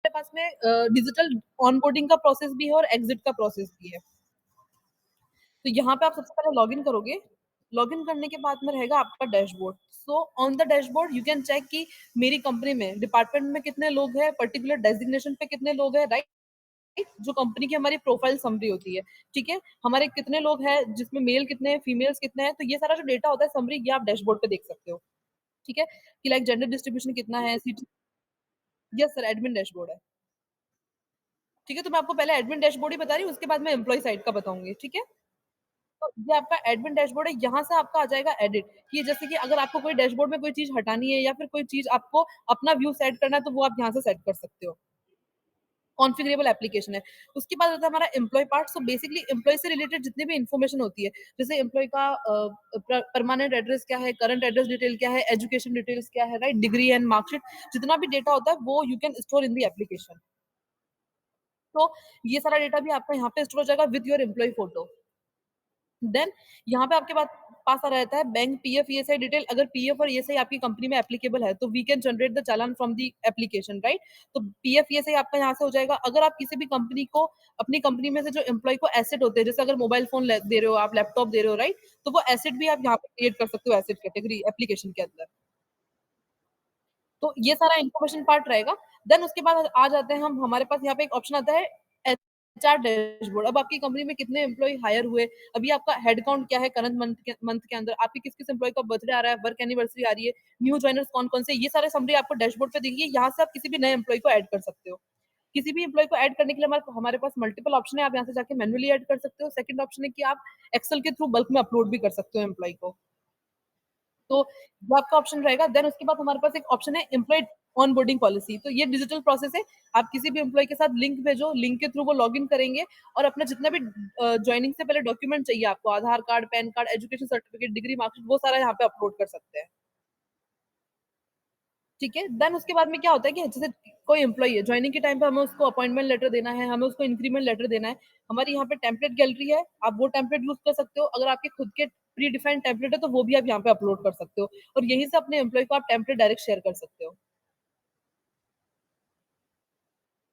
हमारे पास में digital onboarding का प्रोसेस भी है और एग्जिट का प्रोसेस भी है। तो यहाँ पे आप सबसे पहले लॉगिन करोगे। लॉगिन करने के बाद में रहेगा आपका dashboard. So on the dashboard you can check कि मेरी कंपनी में डिपार्टमेंट में कितने लोग हैं, पर्टिकुलर डेजिग्नेशन पे कितने लोग हैं, राइट। जो कंपनी की हमारी प्रोफाइल समरी होती है, ठीक है, हमारे कितने लोग हैं, जिसमें मेल कितने हैं, फीमेल्स कितने हैं, तो ये सारा जो डेटा होता है समरी, ये आप डैशबोर्ड पे देख सकते हो। ठीक है, कि लाइक जेंडर डिस्ट्रीब्यूशन कितना है, city. Yes sir, admin dashboard है। ठीक है, तो मैं आपको पहले एडमिन डैशबोर्ड ही बता रही हूँ, उसके बाद मैं एम्प्लॉय साइड का बताऊंगी। ठीक है, तो ये आपका एडमिन डैशबोर्ड है। यहाँ से आपका आ जाएगा एडिट, कि जैसे कि अगर आपको कोई डैशबोर्ड में कोई चीज हटानी है या फिर कोई चीज आपको अपना व्यू सेट करना है, तो वो आप यहाँ से सेट कर सकते हो। कॉन्फ़िगरेबल एप्लीकेशन है। उसके बाद आता है हमारा employ part. So basically employ से रिलेटेड जितनी भी इन्फॉर्मेशन होती है, जैसे एम्प्लॉय का परमानेंट एड्रेस क्या है, करंट एड्रेस डिटेल क्या है, एजुकेशन डिटेल्स क्या है, राइट, डिग्री एंड मार्कशीट, जितना भी डेटा होता है वो you can store in the application. तो ये सारा डेटा भी आपका यहाँ पे स्टोर हो जाएगा with your employ photo. Then यहाँ पे आपके पास आ रहता है बैंक, पीएफ, ईएसआई डिटेल। अगर पीएफ और ईएसआई आपकी कंपनी में एप्लीकेबल है, तो we can generate the challan from the application, right. तो पीएफ ईएसआई आपका यहाँ से हो जाएगा। अगर आप किसी भी कंपनी को, अपनी कंपनी में से जो एम्प्लॉय को एसेट होते हैं, जैसे अगर मोबाइल फोन दे रहे हो, आप लैपटॉप दे रहे हो, राइट, तो वो एसेट भी आप यहाँ पे क्रिएट कर सकते हो एसेट कैटेगरी एप्लीकेशन के अंदर। तो ये सारा इन्फॉर्मेशन पार्ट रहेगा। देन उसके बाद आ जाते हैं हम, हमारे पास यहाँ पे एक ऑप्शन आता है एचआर डैशबोर्ड। अब आपकी कंपनी में कितने एम्प्लॉय हायर हुए, अभी आपका हेड काउंट क्या है, करंट मंथ के अंदर आपके किस किस एम्प्लॉय का बर्थडे आ रहा है, वर्क एनिवर्सरी आ रही है, न्यू ज्वाइनर्स कौन कौन से, ये सारे समरी आपको डैशबोर्ड पे दिखेगी। यहाँ से आप किसी भी नए एम्प्लॉय को ऐड कर सकते हो। किसी भी एम्प्लॉय को ऐड करने के लिए हमारे पास मल्टीपल ऑप्शन है। आप यहाँ से जाके मैन्युअली ऐड कर सकते हो। सेकंड ऑप्शन है कि आप एक्सेल के थ्रू बल्क में अपलोड भी कर सकते हो एम्प्लॉय को। तो वो आपका ऑप्शन रहेगा। देन उसके बाद हमारे पास एक ऑप्शन है एम्प्लॉय ऑनबोर्डिंग पॉलिसी। तो ये डिजिटल प्रोसेस है। आप किसी भी एम्प्लॉय के साथ लिंक भेजो, लिंक के थ्रू वो लॉगिन करेंगे और अपना जितना भी ज्वाइनिंग से पहले डॉक्यूमेंट चाहिए आपको, Aadhaar card, PAN card, education certificate, degree, marksheet, वो सारा यहाँ पे अपलोड कर सकते हैं। ठीक है, देन उसके बाद में क्या होता है कि जैसे कोई एम्प्लॉय है, ज्वाइनिंग के टाइम पे हमें उसको अपॉइंटमेंट लेटर देना है, हमें उसको इंक्रीमेंट लेटर देना है। हमारी यहाँ पे टेम्पलेट गैलरी है, आप वो टेम्पलेट यूज कर सकते हो। अगर आपके खुद के प्री डिफाइंड टेम्पलेट है, तो वो भी आप यहाँ पे अपलोड कर सकते हो और यहीं से अपने एम्प्लॉय को आप टेम्पलेट डायरेक्ट शेयर कर सकते हो।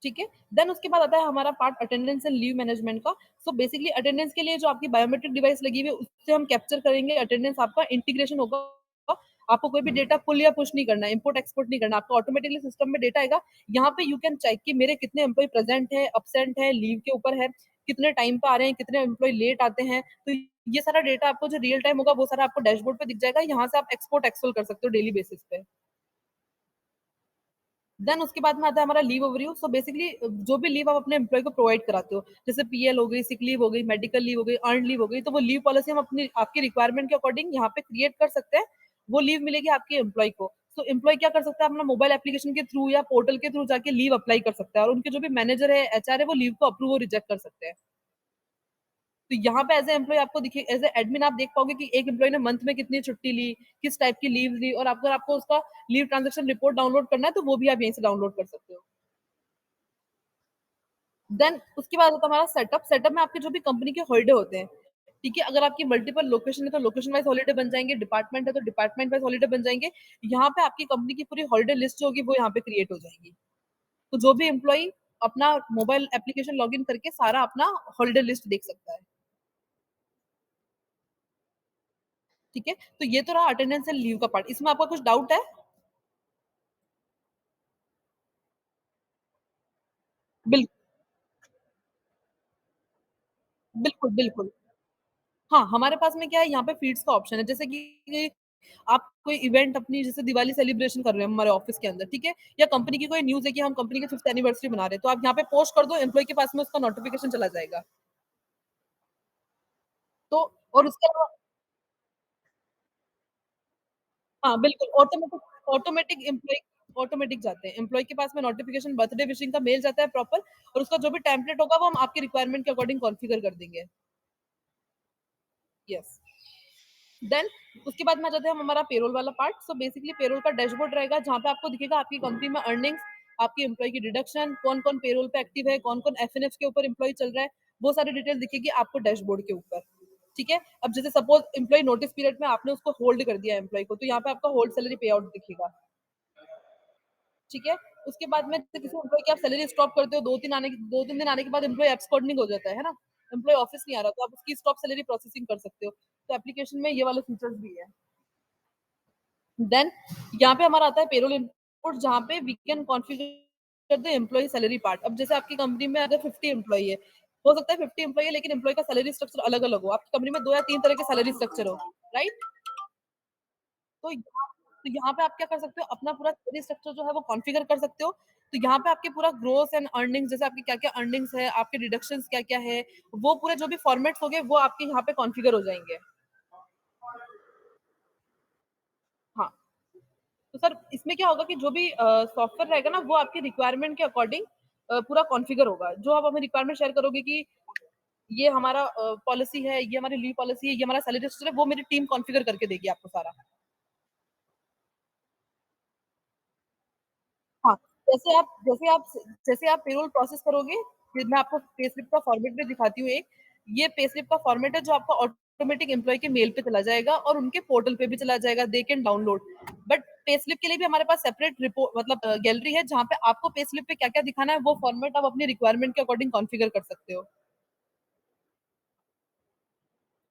ठीक है, देन उसके बाद आता है हमारा part attendance and leave management का। सो बेसिकली अटेंडेंस के लिए जो आपकी बायोमेट्रिक डिवाइस लगी हुई है, उससे हम कैप्चर करेंगे अटेंडेंस। आपका इंटीग्रेशन होगा, आपको कोई भी डेटा पुल या पुश नहीं करना, इंपोर्ट एक्सपोर्ट नहीं करना, आपका ऑटोमेटिकली सिस्टम में डेटा आएगा। यहाँ पे यू कैन चेक कि मेरे कितने एम्प्लॉय प्रेजेंट है, अपसेंट है, लीव के ऊपर है, कितने टाइम पे आ रहे हैं, कितने एम्प्लॉय लेट आते हैं। तो ये सारा डेटा आपको जो रियल टाइम होगा, वो सारा आपको डैशबोर्ड पे दिख जाएगा। यहाँ से आप एक्सपोर्ट एक्सपोल कर सकते हो डेली बेसिस पे। देन उसके बाद में आता है हमारा लीव ओवरव्यू। सो बेसिकली जो भी लीव आप अपने एम्प्लॉय को प्रोवाइड कराते हो, जैसे पीएल हो गई, सिक लीव हो गई, मेडिकल लीव हो गई, अर्न लीव हो गई, तो वो लीव पॉलिसी हम अपनी आपकी रिक्वायरमेंट के अकॉर्डिंग यहाँ पे क्रिएट कर सकते हैं। वो लीव मिलेगी आपके एम्प्लॉय को। सो एम्प्लॉय क्या कर सकता है, अपना मोबाइल एप्लीकेशन के थ्रू या पोर्टल के थ्रू जाके लीव अप्लाई कर सकता है और उनके जो भी मैनेजर है, एचआर है, वो लीव को अप्रूव और रिजेक्ट कर सकते हैं। तो यहाँ पे एज ए एम्प्लॉय आपको दिखे, एज ए एडमिन आप देख पाओगे कि एक एम्प्लॉय ने मंथ में कितनी छुट्टी ली, किस टाइप की लीव ली, और अगर आपको उसका लीव ट्रांजेक्शन रिपोर्ट डाउनलोड करना है, तो वो भी आप यहीं से डाउनलोड कर सकते हो। देन उसके बाद होता है हमारा सेटअप। सेटअप में आपके जो भी कंपनी के हॉलिडे होते हैं, ठीक है, अगर आपकी मल्टीपल लोकेशन है, तो लोकेशन वाइज हॉलिडे बन जाएंगे, डिपार्टमेंट है तो डिपार्टमेंट वाइज हॉलिडे बन जाएंगे। यहाँ पे आपकी कंपनी की पूरी हॉलिडे लिस्ट जो होगी, वो यहाँ पे क्रिएट हो जाएगी। तो जो भी एम्प्लॉय अपना मोबाइल एप्लीकेशन लॉगिन करके सारा अपना हॉलिडे लिस्ट देख सकता है। ठीक है, तो ये तो रहा अटेंडेंस एंड लीव का पार्ट। इसमें आपका कुछ डाउट है? बिल्कुल, बिल्कुल, बिल्कुल। हाँ, हमारे पास में क्या है, यहाँ पे फीड्स का ऑप्शन है। जैसे कि आप कोई इवेंट अपनी, जैसे दिवाली सेलिब्रेशन कर रहे हैं हमारे ऑफिस के अंदर, ठीक है, या कंपनी की कोई न्यूज़ है कि हम कंपनी की 5th एनिवर्सरी मना रहे हैं, तो आप यहाँ पे पोस्ट कर दो, एम्प्लॉयी के पास में उसका नोटिफिकेशन चला जाएगा। तो और उसके अलावा हाँ, बिल्कुल ऑटोमेटिक ऑटोमेटिक एम्प्लॉयी ऑटोमेटिक जाते हैं। एम्प्लॉयी के पास में नोटिफिकेशन बर्थडे विशिंग का मेल जाता है प्रॉपर, और उसका जो भी टेम्पलेट होगा, वो हम आपकी रिक्वायरमेंट के अकॉर्डिंग कॉन्फ़िगर कर देंगे। यस। देन उसके बाद में आ जाते हैं हम हमारा पेरोल वाला पार्ट। सो बेसिकली पेरोल का डैशबोर्ड रहेगा, जहाँ पे आपको दिखेगा आपकी कंपनी में अर्निंग्स, आपकी एम्प्लॉय की डिडक्शन, कौन कौन पेरोल पे एक्टिव है, कौन कौन एफएनएफ के ऊपर एम्प्लॉय चल रहा है, वो सारी डिटेल दिखेगी आपको डैशबोर्ड के ऊपर। ठीक है, अब जैसे सपोज एम्प्लॉय नोटिस पीरियड में आपने उसको होल्ड कर दिया एम्प्लॉय को, तो यहाँ पे आपका होल्ड सैलरी पे आउट दिखेगा। ठीक है, उसके बाद में जैसे किसी एम्प्लॉय की आप सैलरी स्टॉप करते हो, 2-3 दिन आने के बाद एम्प्लॉय एब्सकॉर्डिंग हो जाता है ना? एम्प्लॉय ऑफिस नहीं आ रहा, तो आप उसकी स्टॉप सैलरी प्रोसेसिंग कर सकते हो। तो एप्लीकेशन में ये वाले फीचर्स भी है। देन यहाँ पे हमारा आता है पेरोल इनपुट, जहाँ पे we can configure the employee salary part. अब जैसे आपकी कंपनी में अगर 50 एम्प्लॉयी है, हो सकता है 50 एम्प्लॉयी है लेकिन एम्प्लॉयी का सैलरी स्ट्रक्चर अलग-अलग हो। आपकी कंपनी में 2 या 3 तरह के सैलरी स्ट्रक्चर हो, राइट? तो यहाँ पे आप क्या कर सकते हो, अपना पूरा सैलरी स्ट्रक्चर जो है वो कॉन्फ़िगर कर सकते हो। तो यहाँ पे आपके पूरा ग्रोथ एंड अर्निंग्स, जैसे आपकी क्या-क्या अर्निंग्स है, आपके डिडक्शंस क्या-क्या है, वो पूरे जो भी फॉर्मेट्स होंगे वो आपके यहाँ पे कॉन्फ़िगर हो जाएँगे। हाँ। तो सर इसमें क्या होगा कि जो भी सॉफ्टवेयर रहेगा ना वो आपकी रिक्वायरमेंट के अकॉर्डिंग पूरा कॉन्फ़िगर होगा। जो आप हमें रिक्वायरमेंट शेयर करोगे कि ये हमारा पॉलिसी है, ये हमारी लीव पॉलिसी है, ये हमारा सैलरी स्ट्रक्चर है, वो मेरी टीम कॉन्फ़िगर करके देगी आपको सारा। हाँ, जैसे आप पेरोल प्रोसेस करोगे, फिर मैं आपको पे स्लिप का फॉर्मेट भी दिखाती हूँ एक। ये पे स्लिप का फॉर्मेट है जो आपका ऑटोमेटिक एम्प्लॉयी के मेल पे चला जाएगा और उनके पोर्टल पे भी चला जाएगा, they can download. But pay slip के लिए भी हमारे पास सेपरेट मतलब गैलरी है जहाँ पे आपको पे स्लिप पे क्या-क्या दिखाना है वो फॉर्मेट आप अपनी रिक्वायरमेंट के अकॉर्डिंग कॉन्फ़िगर कर सकते हो।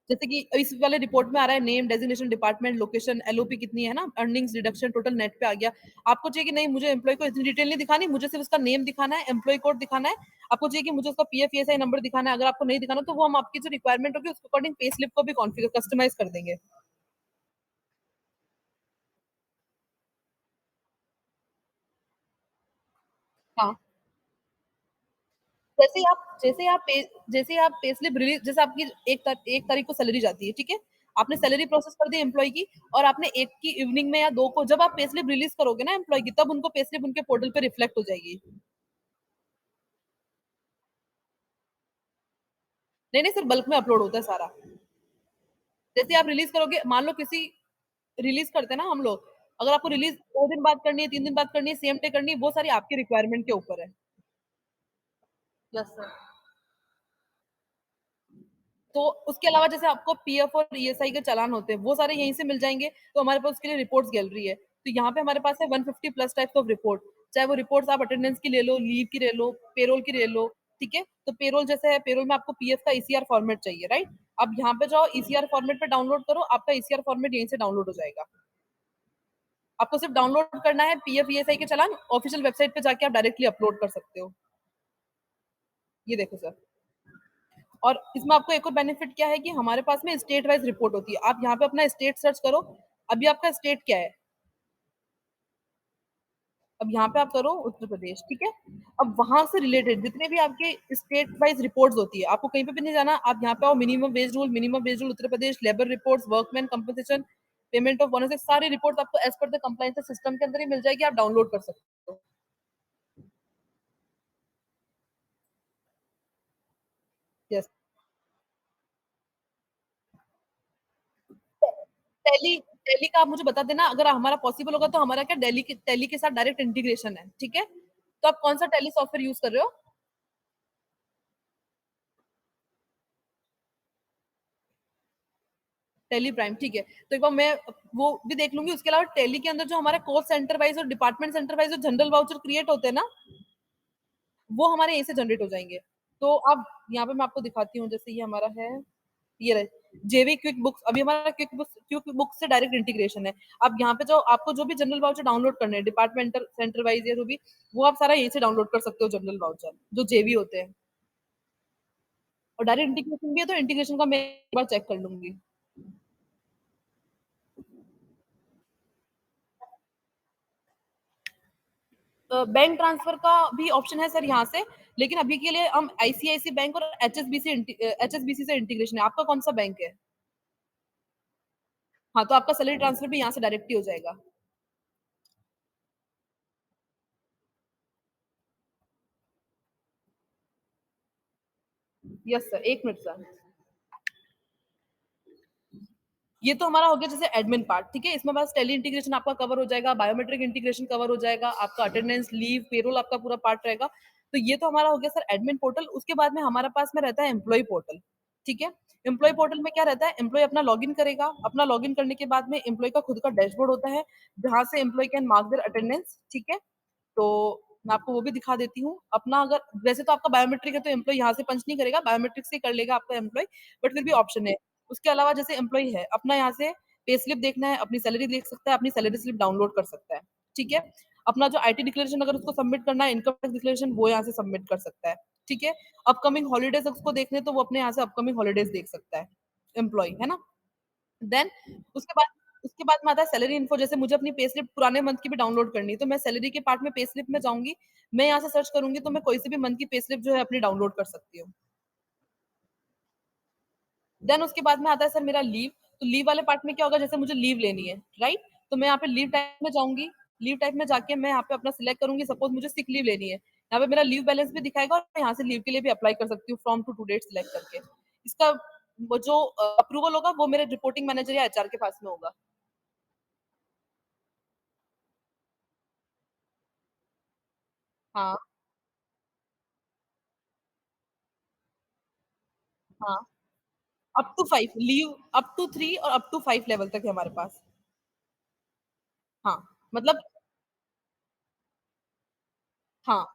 जैसे कि इस वाले रिपोर्ट में आ रहा है name, designation, department, location, LOP कितनी है ना, अर्निंग्स, डिडक्शन, टोटल नेट पे आ गया। आपको चाहिए कि नहीं मुझे एम्प्लॉयी को इतनी डिटेल नहीं दिखानी, मुझे सिर्फ उसका नेम दिखाना है, एम्प्लॉयी कोड दिखाना है। आपको चाहिए कि मुझे उसका पीएफ, ईएसआई नंबर दिखाना है। अगर आपको नहीं दिखाना तो वो हम आपकी जो रिक्वायरमेंट होगी उसके अकॉर्डिंग पे स्लिप को भी कॉन्फ़िगर कस्टमाइज़ कर देंगे। हाँ। जैसे आप पे स्लिप रिलीज़, जैसे आपकी 1 तारीख को सैलरी जाती है, ठीक है? आपने सैलरी प्रोसेस कर दी एम्प्लॉयी की और आपने 1 की इवनिंग में या 2 को जब आप पे स्लिप रिलीज़ करोगे ना एम्प्लॉयी की, तब उनको पे स्लिप उनके पोर्टल पे रिफ्लेक्ट हो जाएगी। नहीं, सर बल्क में अपलोड होता है सारा। जैसे आप रिलीज़ करोगे, मान लो किसी रिलीज़ करते हैं ना हम लोग, अगर आपको रिलीज़ 2 दिन बाद करनी है, 3 दिन बाद करनी है, सेम डे करनी है, वो सारी आपकी रिक्वायरमेंट के ऊपर है। Yes sir. तो उसके अलावा जैसे आपको पीएफ और ईएसआई के चालान होते हैं, वो सारे यहीं से मिल जाएँगे, तो हमारे पास उसके लिए रिपोर्ट्स गैलरी है। तो यहाँ पे हमारे पास है 150 प्लस टाइप्स ऑफ रिपोर्ट, चाहे वो रिपोर्ट्स आप अटेंडेंस की ले लो, लीव की ले लो, पेरोल की ले लो, ठीक है? तो पेरोल जैसे है, पेरोल में आपको पीएफ का ईसीआर फॉर्मेट चाहिए, राइट? अब यहाँ पे जाओ ईसीआर फॉर्मेट पे डाउनलोड करो, आपका ईसीआर फॉर्मेट यहीं से डाउनलोड हो जाएगा। आपको सिर्फ डाउनलोड करना है पीएफ, ईएसआई के चालान, ऑफिशियल वेबसाइट पे जाके आप डायरेक्टली अपलोड कर सकते हो। ये देखो सर। और इसमें आपको एक और बेनिफिट क्या है कि हमारे पास में स्टेट वाइज़ रिपोर्ट होती है। आप यहाँ पे अपना स्टेट सर्च करो, अभी आपका स्टेट क्या है? अब यहाँ पे आप करो उत्तर प्रदेश, ठीक है? अब वहाँ से रिलेटेड जितने भी आपके स्टेट वाइज़ रिपोर्ट्स होती है, आपको कहीं पे भी नहीं जाना, आप यहाँ पे आओ, minimum wage rule Uttar Pradesh, labour reports, workman compensation, payment of bonuses, सारी रिपोर्ट्स आपको as per the compliance system के अंदर ही मिल जाएगी, आप डाउनलोड कर सकते हो। यस। टैली टैली का आप मुझे बता देना, अगर हमारा पॉसिबल होगा तो हमारा क्या टैली के साथ डायरेक्ट इंटीग्रेशन है, ठीक है? तो आप कौन सा टैली सॉफ्टवेयर यूज़ कर रहे हो? टैली प्राइम, ठीक है। तो एक बार मैं वो भी देख लूँगी, उसके अलावा टैली के अंदर जो हमारे कोर्स सेंटर वाइज़ और डिपार्टमेंट सेंटर वाइज़ जो जनरल वाउचर क्रिएट होते हैं ना, वो हमारे यहीं से जनरेट हो जाएँगे। तो अब यहाँ पे मैं आपको दिखाती हूँ, जैसे ये हमारा है, ये रहे, जेवी क्विक बुक्स, अभी हमारा क्विक बुक्स से डायरेक्ट इंटीग्रेशन है। अब यहाँ पे जो आपको जो भी जनरल वाउचर डाउनलोड करने हैं, डिपार्टमेंटल, सेंटर वाइज़ या जो भी, वो आप सारा यहीं से डाउनलोड कर सकते हो जनरल वाउचर, जो जेवी होते हैं। और डायरेक्ट इंटीग्रेशन भी है, तो इंटीग्रेशन का मैं एक बार चेक कर लूँगी। बैंक ट्रांसफर का भी ऑप्शन है सर यहाँ से, लेकिन अभी के लिए हम आईसीआईसी बैंक और एचएसबीसी से इंटीग्रेशन है। आपका कौन सा बैंक है? हाँ, तो आपका सैलरी ट्रांसफर भी यहाँ से डायरेक्ट ही हो जाएगा। Yes sir, 1 minute sir. ये तो हमारा हो गया जैसे एडमिन पार्ट, ठीक है? इसमें बस टेली इंटीग्रेशन आपका कवर हो जाएगा, बायोमेट्रिक इंटीग्रेशन कवर हो जाएगा, आपका अटेंडेंस, लीव, पेरोल आपका पूरा पार्ट रहेगा। तो ये तो हमारा हो गया सर एडमिन पोर्टल। उसके बाद में हमारे पास में रहता है एम्प्लॉयी पोर्टल, ठीक है? एम्प्लॉयी पोर्टल में क्या रहता है, एम्प्लॉयी अपना लॉगिन करेगा, अपना लॉगिन करने के बाद में एम्प्लॉयी का खुद का डैशबोर्ड होता है, जहाँ से employee can mark their attendance, ठीक है? तो मैं आपको वो भी दिखा देती हूँ। अपना अगर वैसे तो आपका बायोमेट्रिक है तो एम्प्लॉयी यहाँ से पंच नहीं करेगा, बायोमेट्रिक से कर लेगा आपका एम्प्लॉयी, बट फिर भी ऑप्शन है। उसके अलावा जैसे एम्प्लॉयी है, अपना यहाँ से पे स्लिप देखना है, अपनी सैलरी देख सकता है, अपनी सैलरी स्लिप डाउनलोड कर सकता है, ठीक है? अपना जो आईटी डिक्लेरेशन अगर उसको सबमिट करना है, इनकम टैक्स डिक्लेरेशन वो यहाँ से सबमिट कर सकता है, ठीक है? अपकमिंग हॉलिडेज उसको देखने तो वो अपने यहाँ से अपकमिंग हॉलिडेज देख सकता है, एम्प्लॉयी, है ना? देन उसके बाद में आता है सैलरी इन्फो। जैसे मुझे अपनी पे स्लिप पुराने मंथ की भी डाउनलोड करनी है तो मैं सैलरी के पार्ट में पे स्लिप में जाऊंगी, मैं यहाँ से सर्च करूंगी तो मैं कोई से भी मंथ की पे स्लिप जो है अपनी डाउनलोड कर सकती हूँ। देन उसके बाद में आता है सर मेरा लीव। तो लीव वाले पार्ट में क्या होगा, जैसे मुझे लीव लेनी है, राइट? तो मैं यहाँ पे लीव टाइप में जाऊंगी, लीव टाइप में जाके मैं यहाँ पे अपना सिलेक्ट करूंगी। सपोज मुझे सिक लीव लेनी है, यहाँ पे मेरा लीव बैलेंस भी दिखाएगा और मैं यहाँ से लीव के लिए भी अप्लाई कर सकती हूँ from to to date select करके। इसका वो जो अप्रूवल होगा वो मेरे रिपोर्टिंग मैनेजर या एचआर के पास में होगा। हाँ, हाँ। Up to 5 leave, up to 3 और अप टू 5 लेवल तक है हमारे पास। हाँ, मतलब हाँ,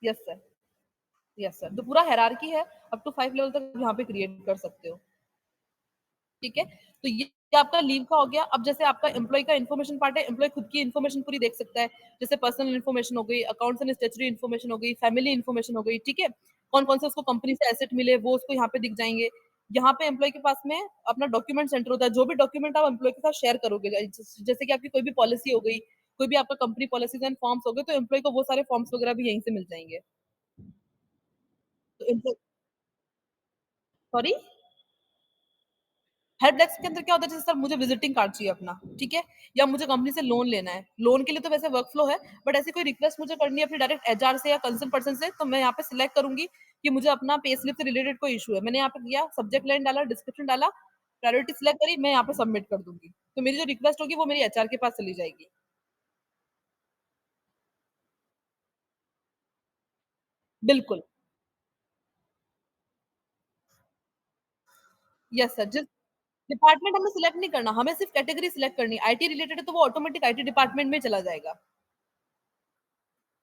यस सर, यस सर। तो पूरा हायरार्की है, अप टू 5 लेवल तक यहाँ पे क्रिएट कर सकते हो। ठीक है? तो ये आपका लीव का हो गया। अब जैसे आपका एम्प्लॉयी का इन्फॉर्मेशन पार्ट है, एम्प्लॉयी खुद की इन्फॉर्मेशन पूरी देख सकता है। जैसे पर्सनल इन्फॉर्मेशन हो गई, अकाउंट्स एंड स्टैट्यूटरी इन्फॉर्मेशन हो गई, फैमिली इन्फॉर्मेशन हो गई, ठीक है? कौन-कौन से उसको कंपनी से एसेट मिले, वो उसको यहाँ पे दिख जाएँगे। यहाँ पे एम्प्लॉयी के पास में अपना डॉक्यूमेंट सेंटर होता है, जो भी डॉक्यूमेंट आप एम्प्लॉयी के साथ शेयर करोगे, जैसे कि आपकी कोई भी पॉलिसी हो गई, कोई भी आपका कंपनी पॉलिसीज़ एंड फॉर्म्स हो गए, तो एम्प्लॉयी को वो सारे फॉर्म्स वगैरह भी यहीं से मिल जाएँगे। तो एम्प्लॉय सॉरी? हेल्प डेस्क के अंदर क्या होता है, जैसे सर मुझे विजिटिंग कार्ड चाहिए अपना, ठीक है? या मुझे कंपनी से लोन लेना है। लोन के लिए तो वैसे वर्क फ्लो है, बट ऐसी कोई रिक्वेस्ट मुझे करनी है अपनी डायरेक्ट एचआर से या कंसर्न पर्सन से, तो मैं यहाँ पे सिलेक्ट करूंगी कि मुझे अपना पे स्लिप से रिलेटेड कोई इशू है। मैंने यहाँ पे किया, सब्जेक्ट लाइन डाला, डिस्क्रिप्शन डाला, प्रायोरिटी सिलेक्ट करी, मैं यहाँ पे सबमिट कर दूंगी। तो मेरी जो रिक्वेस्ट होगी वो मेरी एचआर के पास चली जाएगी। बिल्कुल, यस सर। जिस डिपार्टमेंट हमें सिलेक्ट नहीं करना, हमें सिर्फ कैटेगरी सिलेक्ट करनी है। आईटी रिलेटेड है तो वो ऑटोमेटिक आईटी डिपार्टमेंट में चला जाएगा।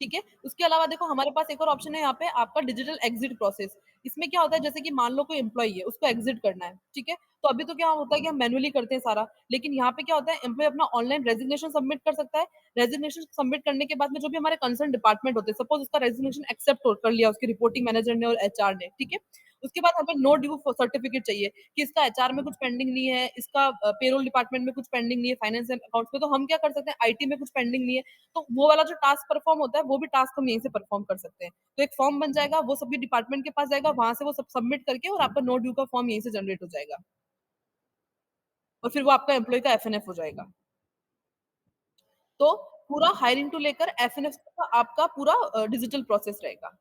ठीक है? उसके अलावा देखो हमारे पास एक और ऑप्शन है यहाँ पे, आपका डिजिटल एग्जिट प्रोसेस। इसमें क्या होता है, जैसे कि मान लो कोई एम्प्लॉयी है, उसको एग्जिट करना है, ठीक है? तो अभी तो क्या होता है कि हम मैनुअली करते हैं सारा, लेकिन यहाँ पे क्या होता है, एम्प्लॉयी अपना ऑनलाइन रेजिग्नेशन सबमिट कर सकता है। रेजिग्नेशन सबमिट करने के बाद में जो भी हमारे कंसर्न डिपार्टमेंट होते हैं, सपोज उसका रेजिग्नेशन एक्सेप्ट कर लिया उसके रिपोर्टिंग मैनेजर ने और एचआर ने, ठीक है? उसके बाद हमें नो ड्यू सर्टिफिकेट चाहिए कि इसका एचआर में कुछ पेंडिंग नहीं है, इसका पेरोल डिपार्टमेंट में कुछ पेंडिंग नहीं है, फाइनेंस एंड अकाउंट्स में। तो हम क्या कर सकते हैं, आईटी में कुछ पेंडिंग नहीं है, तो वो वाला जो टास्क परफॉर्म होता है वो भी टास्क हम यहीं से परफॉर्म कर सकते हैं। तो एक फॉर्म बन जाएगा, वो सभी डिपार्टमेंट के पास जाएगा, वहां से वो सब सबमिट करके और आपका नो ड्यू का फॉर्म यहीं से जनरेट हो जाएगा और फिर वो आपका एम्प्लॉय का एफएनएफ हो जाएगा। तो पूरा हायरिंग टू लेकर एफएनएफ का आपका पूरा डिजिटल प्रोसेस रहेगा।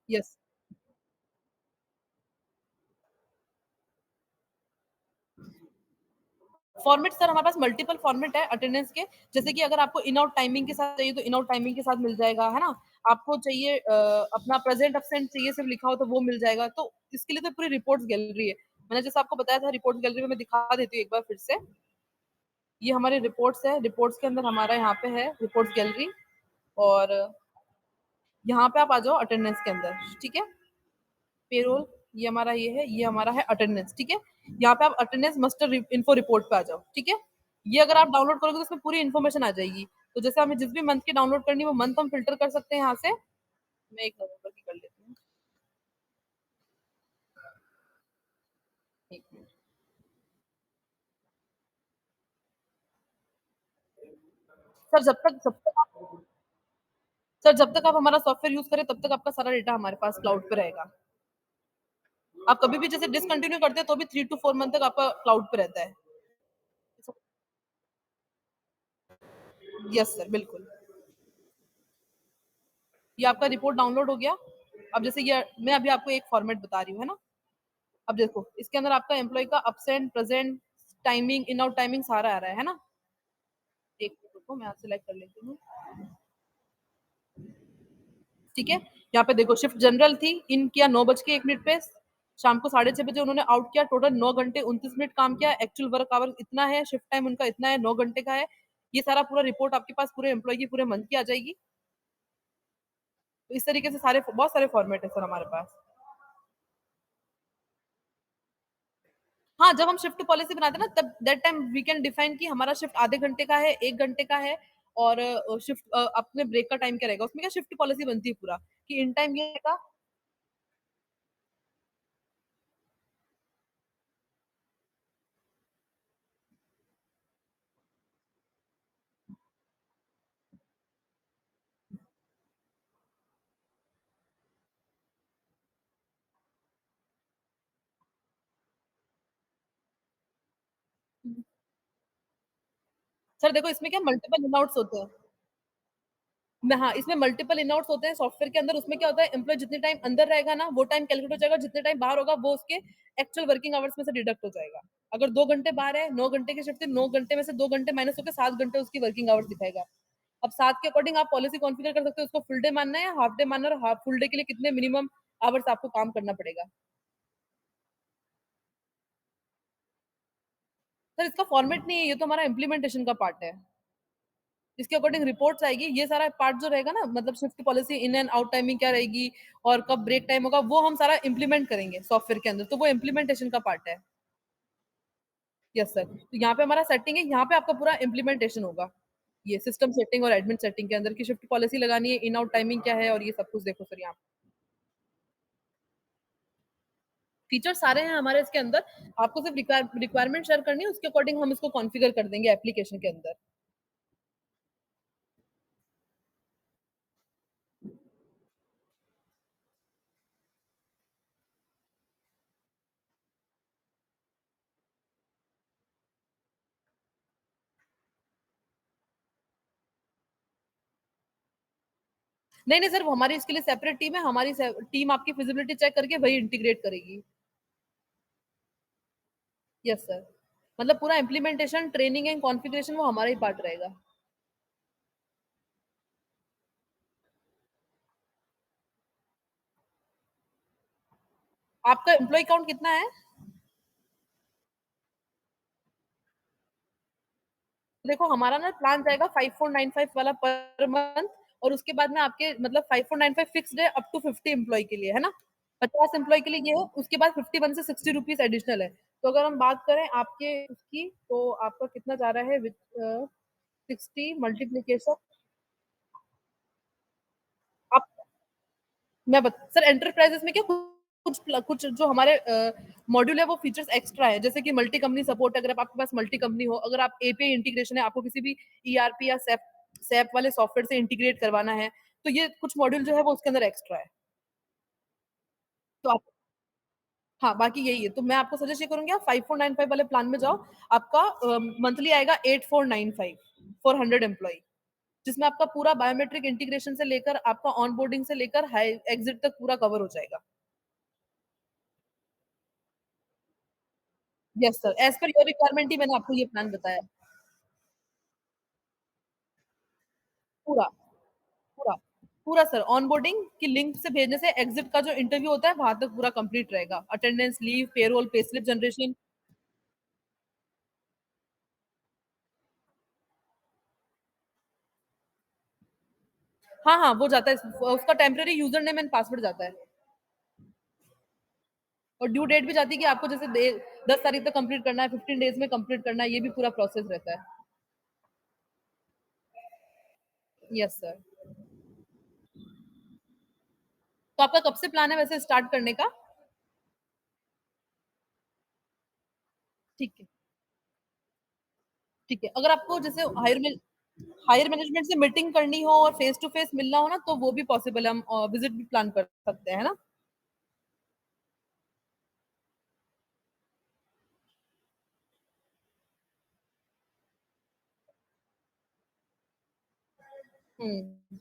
यस। फॉर्मेट सर हमारे पास मल्टीपल फॉर्मेट है अटेंडेंस के। जैसे कि अगर आपको इन आउट टाइमिंग के साथ चाहिए तो इन आउट टाइमिंग के साथ मिल जाएगा, है ना? आपको चाहिए अपना प्रेजेंट एब्सेंट चाहिए सिर्फ लिखा हो तो वो मिल जाएगा। तो इसके लिए तो पूरी रिपोर्ट्स गैलरी है। मैंने जैसे आपको बताया था, रिपोर्ट्स गैलरी में मैं दिखा देती हूँ एक बार फिर से। ये हमारी रिपोर्ट्स है, रिपोर्ट्स के अंदर हमारा यहाँ पे है रिपोर्ट्स गैलरी। और यहाँ पे आप आ जाओ अटेंडेंस के अंदर, ठीक है? पेरोल, ये हमारा ये है, ये हमारा है अटेंडेंस, ठीक है? यहाँ पे आप अटेंडेंस मस्टर इन्फो रिपोर्ट पे आ जाओ, ठीक है? ये अगर आप डाउनलोड करोगे तो उसमें पूरी इन्फॉर्मेशन आ जाएगी। तो जैसे हमें जिस भी मंथ की डाउनलोड करनी है वो मंथ हम फिल्टर कर सकते हैं यहाँ से। मैं 1 नवंबर की कर लेती हूँ। एक मिनट। सर जब तक आप हमारा सॉफ्टवेयर यूज करें तब तक आपका सारा डेटा हमारे पास क्लाउड पे रहेगा। आप कभी भी जैसे डिसकंटिन्यू करते हैं तो भी 3 टू 4 मंथ तक आपका क्लाउड पे रहता है। यस सर, बिल्कुल। ये आपका रिपोर्ट डाउनलोड हो गया। अब जैसे ये मैं अभी आपको एक फॉर्मेट बता रही हूँ, है ना? अब देखो इसके अंदर आपका एम्प्लॉय का absent, present, timing, in out timing सारा आ रहा है ना? एक मिनट रुको, मैं यहाँ सेलेक्ट कर लेती हूँ। ठीक है? यहाँ पे देखो शिफ्ट जनरल थी, इन किया 9 बज के 1 मिनट पे, शाम को 6:30 बजे उन्होंने आउट किया, टोटल 9 घंटे 29 मिनट काम किया, एक्चुअल वर्क आवर इतना है, शिफ्ट टाइम उनका इतना है, 9 घंटे का है। ये सारा पूरा रिपोर्ट आपके पास पूरे एम्प्लॉयी की पूरे मंथ की आ जाएगी। तो इस तरीके से सारे बहुत सारे फॉर्मेट है सर हमारे पास। हाँ, जब हम शिफ्ट पॉलिसी बनाते हैं ना तब that time we can define कि हमारा शिफ्ट आधे घंटे का है, 1 घंटे का है और शिफ्ट अपने ब्रेक का टाइम क्या रहेगा। उसमें क्या शिफ्ट पॉलिसी बनती है पूरा कि इन टाइम ये रहेगा। सर देखो इसमें क्या मल्टीपल इन आउट्स होते हैं। में हाँ, इसमें मल्टीपल इन आउट्स होते हैं सॉफ्टवेयर के अंदर। उसमें क्या होता है एम्प्लॉय जितने टाइम अंदर रहेगा ना वो टाइम कैलकुलेट हो जाएगा, जितने टाइम बाहर होगा वो उसके एक्चुअल वर्किंग आवर्स में से डिडक्ट हो जाएगा। अगर 2 घंटे बाहर है, 9 घंटे की शिफ्ट है, 9 घंटे में से 2 घंटे माइनस होकर 7 घंटे उसकी वर्किंग आवर्स दिखाएगा। अब 7 के अकॉर्डिंग आप पॉलिसी कॉन्फ़िगर कर सकते हो उसको फुल डे मानना है या हाफ डे मानना है और हाफ फुल डे के लिए कितने मिनिमम आवर्स आपको काम करना पड़ेगा। सर इसका फॉर्मेट नहीं है, ये तो हमारा इम्प्लीमेंटेशन का पार्ट है। इसके अकॉर्डिंग रिपोर्ट्स आएगी। ये सारा पार्ट जो रहेगा ना मतलब shift policy in and out timing क्या रहेगी और कब ब्रेक टाइम होगा वो हम सारा इम्प्लीमेंट करेंगे सॉफ्टवेयर के अंदर। तो वो इम्प्लीमेंटेशन का पार्ट है। Yes sir. तो यहाँ पे हमारा सेटिंग है, यहाँ पे आपका पूरा इम्प्लीमेंटेशन होगा। ये सिस्टम सेटिंग और एडमिन सेटिंग के अंदर की शिफ्ट पॉलिसी लगानी है, इन आउट टाइमिंग क्या है और ये सब कुछ देखो सर यहाँ। फीचर सारे हैं हमारे इसके अंदर। आपको सिर्फ रिक्वायरमेंट शेयर करनी है, उसके अकॉर्डिंग हम इसको कॉन्फ़िगर कर देंगे एप्लीकेशन के अंदर। नहीं, नहीं सर वो हमारी इसके लिए सेपरेट टीम है। हमारी टीम आपकी फिजिबिलिटी चेक करके वही इंटीग्रेट करेगी। Yes sir. मतलब पूरा इम्प्लीमेंटेशन, ट्रेनिंग एंड कॉन्फ़िगरेशन वो हमारा ही पार्ट रहेगा। आपका एम्प्लॉयी काउंट कितना है? देखो हमारा ना प्लान जाएगा 5495 वाला पर मंथ और उसके बाद में आपके मतलब 5495 फिक्स्ड है अप टू 50 एम्प्लॉयी के लिए, है ना? 50 एम्प्लॉयी के लिए ये है, उसके बाद 51 से 60 रुपीज़ एडिशनल है। तो अगर हम बात करें आपके उसकी तो आपका कितना जा रहा है विथ 60 मल्टीप्लिकेशन आप सर एंटरप्राइजेस में क्या कुछ कुछ जो हमारे मॉड्यूल है वो फीचर्स एक्स्ट्रा है जैसे कि मल्टी कंपनी सपोर्ट। अगर आपके पास मल्टी कंपनी हो, अगर आप एपीआई इंटीग्रेशन है, आपको किसी भी ईआरपी या सैप सैप वाले सॉफ्टवेयर से इंटीग्रेट करवाना है तो ये कुछ मॉड्यूल जो है वो उसके अंदर एक्स्ट्रा है। तो आप हाँ बाकी यही है। तो मैं आपको सजेस्ट ये करूंगी आप 5495 वाले प्लान में जाओ। आपका मंथली आएगा 8495 फॉर 100 एम्प्लॉय, जिसमें आपका पूरा बायोमेट्रिक इंटीग्रेशन से लेकर आपका ऑनबोर्डिंग से लेकर हाई एग्जिट तक पूरा कवर हो जाएगा। Yes sir, as per your requirement ही मैंने आपको ये प्लान बताया। पूरा, पूरा, पूरा सर ऑनबोर्डिंग की लिंक से भेजने से एग्ज़िट का जो इंटरव्यू होता है वहाँ तक पूरा कंप्लीट रहेगा। Attendance, leave, payroll, payslip generation. हाँ, हाँ, वो जाता है उसका temporary user name and password जाता है और ड्यू डेट भी जाती है कि आपको जैसे 10 तारीख तक कंप्लीट करना है, 15 डेज़ में कंप्लीट करना है, ये भी पूरा प्रोसेस रहता है। Yes sir. तो आपका कब से प्लान है वैसे स्टार्ट करने का? ठीक है, ठीक है। अगर आपको जैसे हायर मैनेजमेंट से मीटिंग करनी हो और फेस टू फेस मिलना हो ना तो वो भी पॉसिबल है। हम विजिट भी प्लान कर सकते हैं, है ना? हुँ।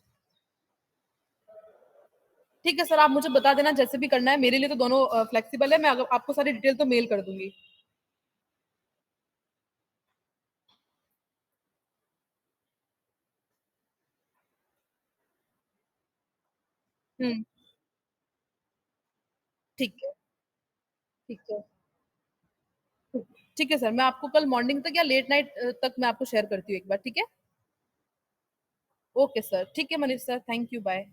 ठीक है सर, आप मुझे बता देना जैसे भी करना है। मेरे लिए तो दोनों फ्लेक्सिबल है। मैं अग आपको सारी डिटेल तो मेल कर दूँगी। हुँ, ठीक है, ठीक है। ठीक है सर, मैं आपको कल मॉर्निंग तक या लेट नाइट तक मैं आपको शेयर करती हूँ एक बार, ठीक है? ओके सर, ठीक है Manish sir, thank you, bye.